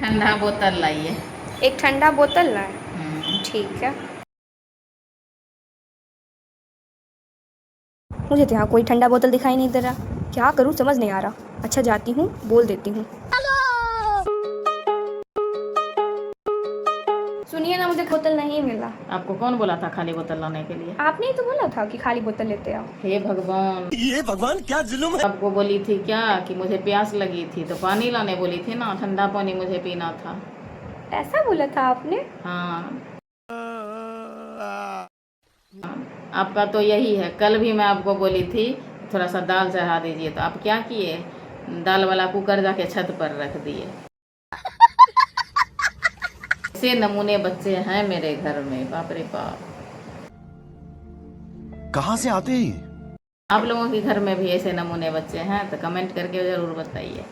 ठंडा बोतल लाइए। एक ठंडा बोतल लाए। हम्म। ठीक है। मुझे तो यहाँ कोई ठंडा बोतल दिखाई नहीं दे रहा, क्या करूँ समझ नहीं आ रहा। अच्छा जाती हूँ, बोल देती हूँ। सुनिए ना, मुझे बोतल नहीं मिला। आपको कौन बोला था खाली बोतल लाने के लिए? आपने ही तो बोला था कि खाली बोतल लेते आओ। हे भगवान, ये भगवान क्या जुल्म है। आपको बोली थी क्या कि मुझे प्यास लगी थी तो पानी लाने बोली थी ना, ठंडा पानी मुझे पीना था। ऐसा बोला था आपने? हाँ, आपका तो यही है। कल भी मैं आपको बोली थी थोड़ा सा दाल चढ़ा दीजिए, तो आप क्या किए? दाल वाला कुकर जाके छत पर रख दिए। ऐसे नमूने बच्चे हैं मेरे घर में, बाप रे बाप। कहाँ से आते हैं? आप लोगों के घर में भी ऐसे नमूने बच्चे हैं तो कमेंट करके ज़रूर बताइए।